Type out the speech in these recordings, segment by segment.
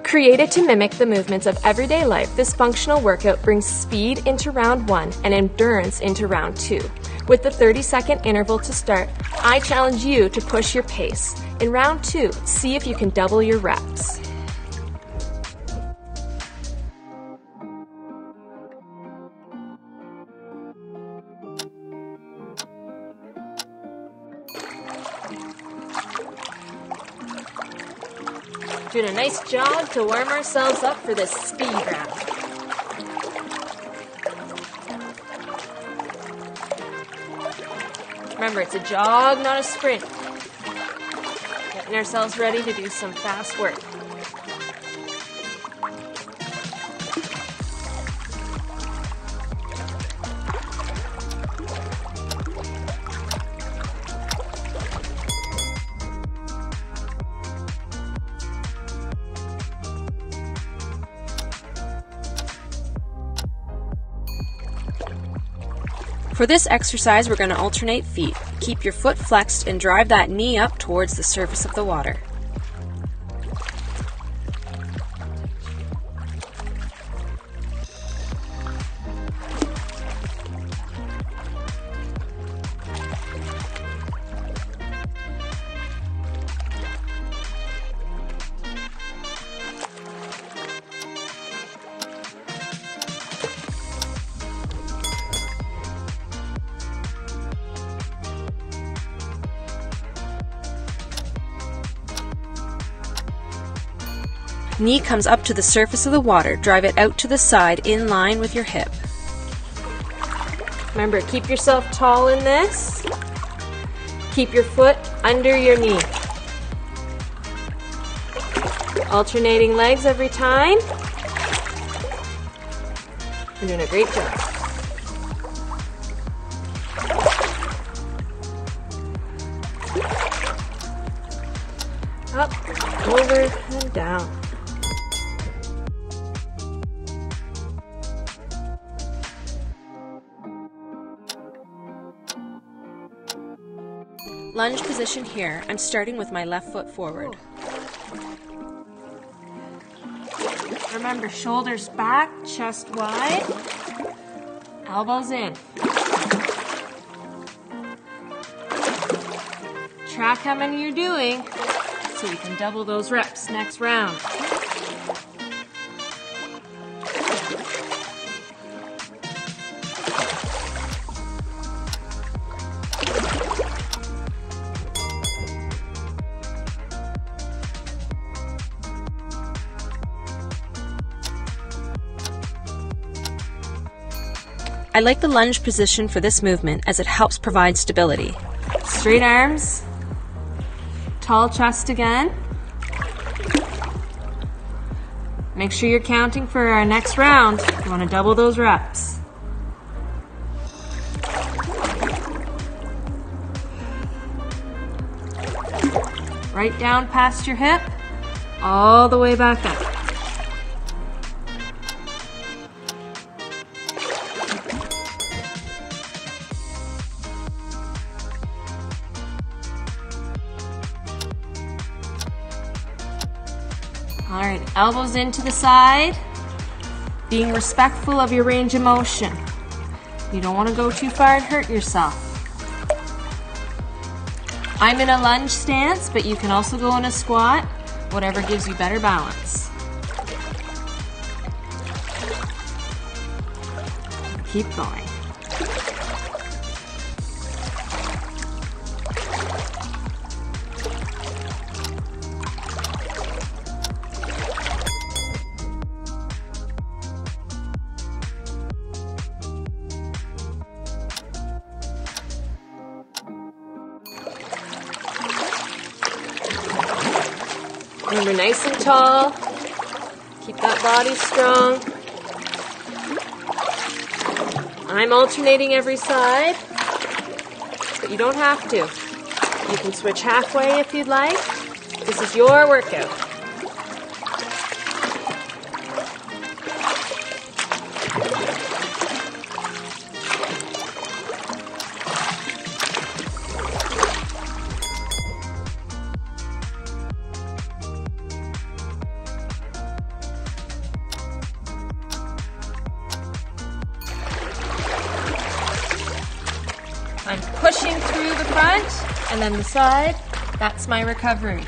Created to mimic the movements of everyday life, this functional workout brings speed into round 1 and endurance into round 2. With the 30-second interval to start, I challenge you to push your pace. In round 2, see if you can double your reps. Doing a nice jog to warm ourselves up for this speed round. Remember, it's a jog, not a sprint. Getting ourselves ready to do some fast work. For this exercise, we're going to alternate feet. Keep your foot flexed and drive that knee up towards the surface of the water. Knee comes up to the surface of the water. Drive it out to the side in line with your hip. Remember, keep yourself tall in this. Keep your foot under your knee. Alternating legs every time. You're doing a great job. Up, over, and down. Lunge position here. I'm starting with my left foot forward. Remember, shoulders back, chest wide, elbows in. Track how many you're doing so you can double those reps next round. I like the lunge position for this movement as it helps provide stability. Straight arms, tall chest again. Make sure you're counting for our next round. You want to double those reps. Right down past your hip, all the way back up. All right, elbows into the side, being respectful of your range of motion. You don't want to go too far and hurt yourself. I'm in a lunge stance, but you can also go in a squat, whatever gives you better balance. Keep going. Remember, nice and tall. Keep that body strong. I'm alternating every side, but you don't have to. You can switch halfway if you'd like. This is your workout. pushing through the front, and then the side. That's my recovery.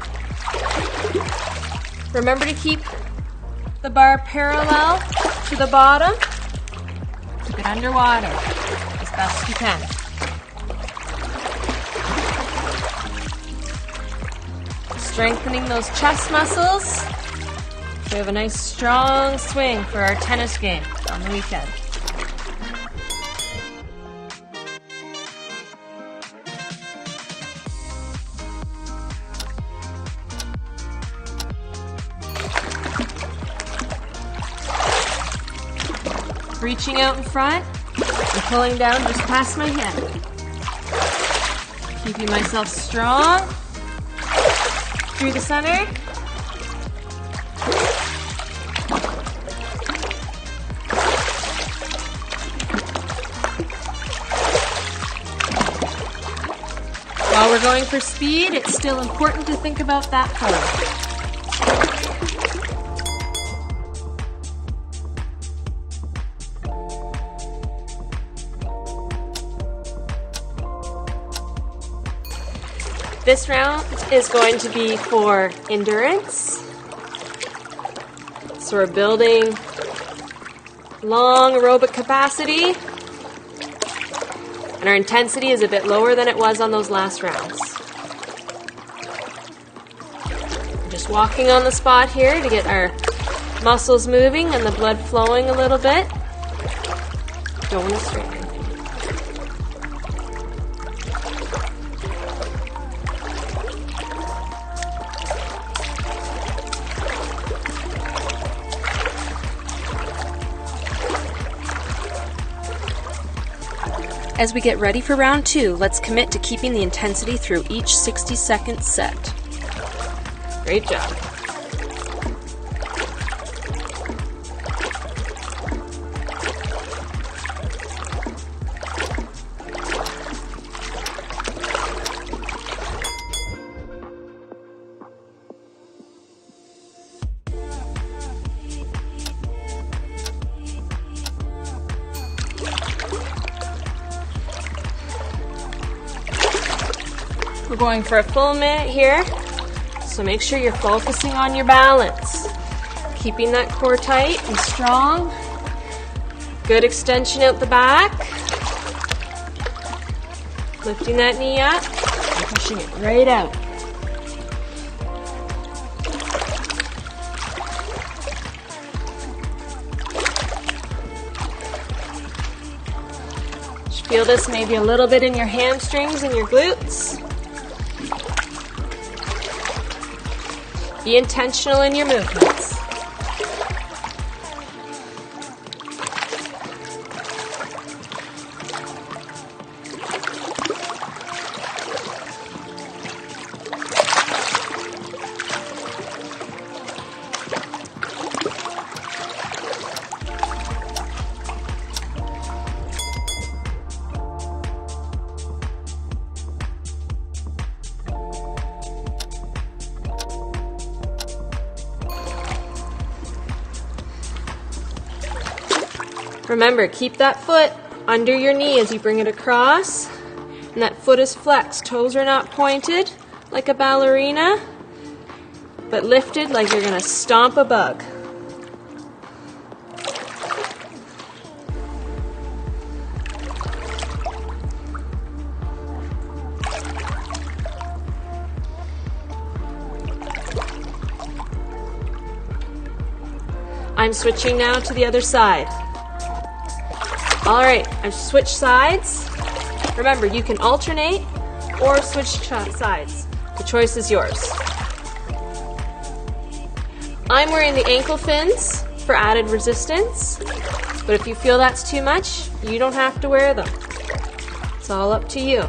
Remember to keep the bar parallel to the bottom. Keep it underwater as best you can. Strengthening those chest muscles so we have a nice strong swing for our tennis game on the weekend. Reaching out in front and pulling down just past my hip. Keeping myself strong through the center. While we're going for speed, it's still important to think about that pull. This round is going to be for endurance. So we're building long aerobic capacity. And our intensity is a bit lower than it was on those last rounds. We're just walking on the spot here to get our muscles moving and the blood flowing a little bit. Don't want to strain anything. As we get ready for round 2, let's commit to keeping the intensity through each 60-second set. Great job. We're going for a full minute here, so make sure you're focusing on your balance. Keeping that core tight and strong. Good extension out the back. Lifting that knee up and pushing it right out. Feel this maybe a little bit in your hamstrings and your glutes. Be intentional in your movements. Remember, keep that foot under your knee as you bring it across. And that foot is flexed. Toes are not pointed like a ballerina, but lifted like you're going to stomp a bug. I'm switching now to the other side. All right, I've switched sides. Remember, you can alternate or switch sides. The choice is yours. I'm wearing the ankle fins for added resistance, but if you feel that's too much, you don't have to wear them. It's all up to you.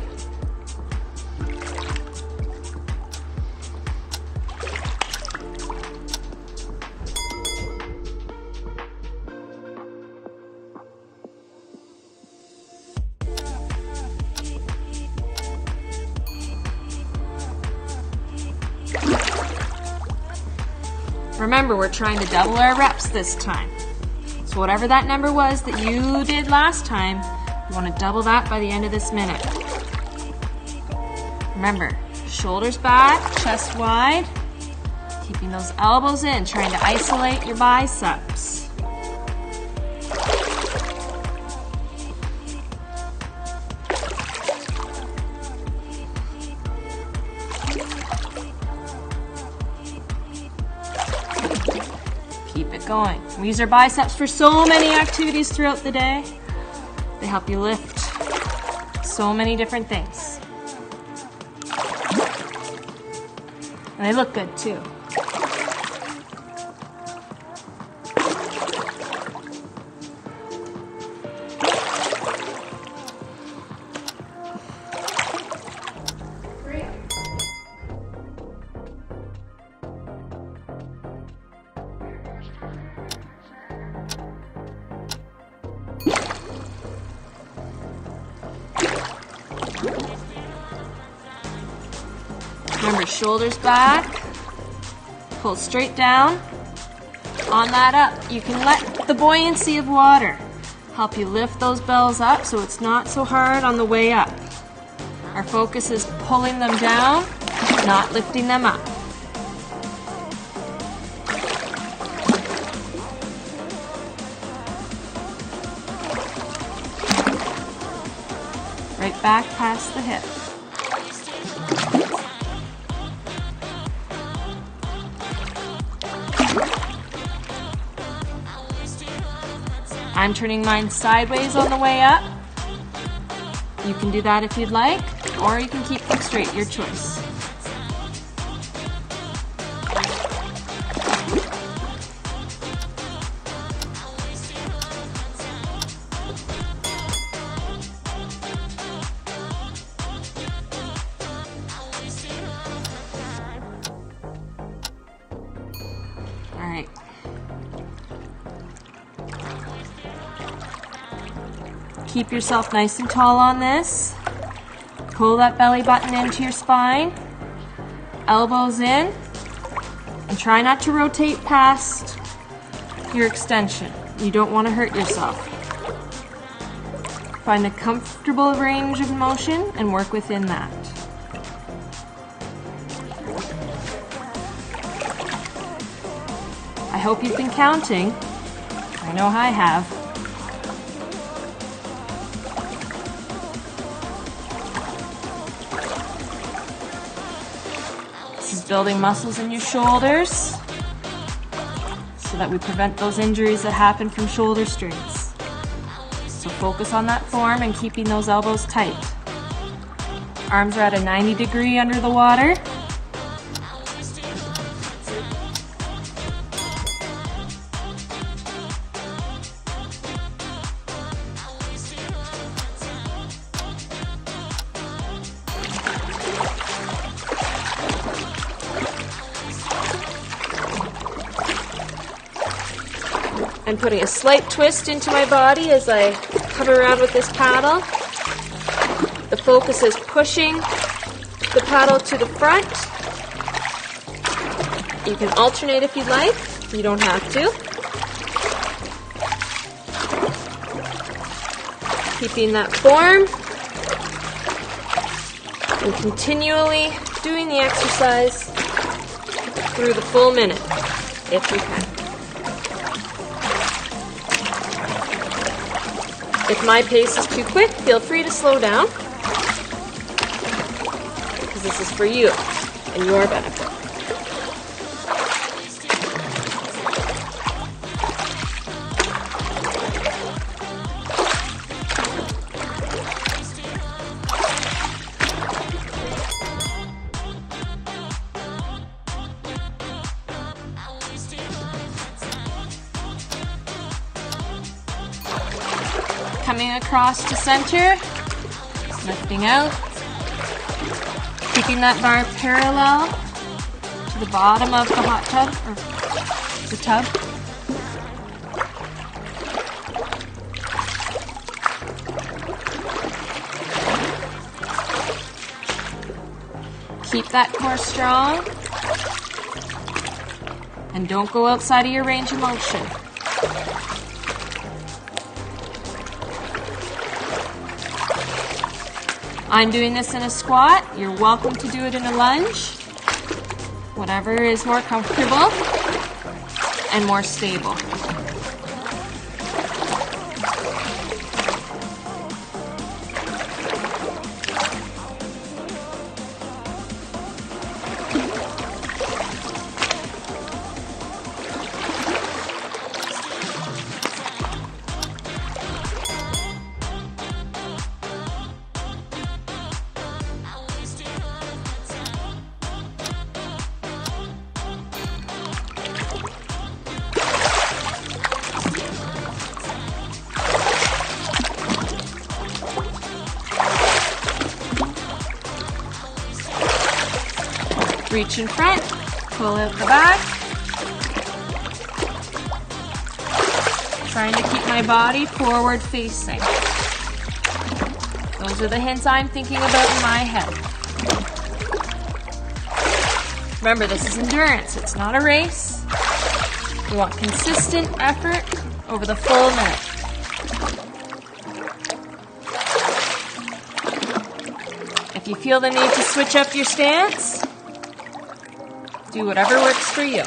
Remember, we're trying to double our reps this time. So whatever that number was that you did last time, you want to double that by the end of this minute. Remember, shoulders back, chest wide, keeping those elbows in, trying to isolate your biceps. Keep it going. We use our biceps for so many activities throughout the day. They help you lift so many different things. And they look good too. Remember, shoulders back, pull straight down. On that up, you can let the buoyancy of water help you lift those bells up so it's not so hard on the way up. Our focus is pulling them down, not lifting them up. Right back past the hip. I'm turning mine sideways on the way up. You can do that if you'd like, or you can keep them straight, your choice. All right. Keep yourself nice and tall on this. Pull that belly button into your spine. Elbows in. And try not to rotate past your extension. You don't want to hurt yourself. Find a comfortable range of motion and work within that. I hope you've been counting. I know I have. Building muscles in your shoulders so that we prevent those injuries that happen from shoulder strains. So focus on that form and keeping those elbows tight. Arms are at a 90 degree under the water. I'm putting a slight twist into my body as I come around with this paddle. The focus is pushing the paddle to the front. You can alternate if you'd like. You don't have to. Keeping that form and continually doing the exercise through the full minute if you can. If my pace is too quick, feel free to slow down, because this is for you and your benefit. Coming across to center, lifting out, keeping that bar parallel to the bottom of the hot tub, or the tub. Keep that core strong, and don't go outside of your range of motion. I'm doing this in a squat. You're welcome to do it in a lunge. Whatever is more comfortable and more stable. Reach in front, pull out the back. Trying to keep my body forward facing. Those are the hints I'm thinking about in my head. Remember, this is endurance, it's not a race. We want consistent effort over the full minute. If you feel the need to switch up your stance, do whatever works for you.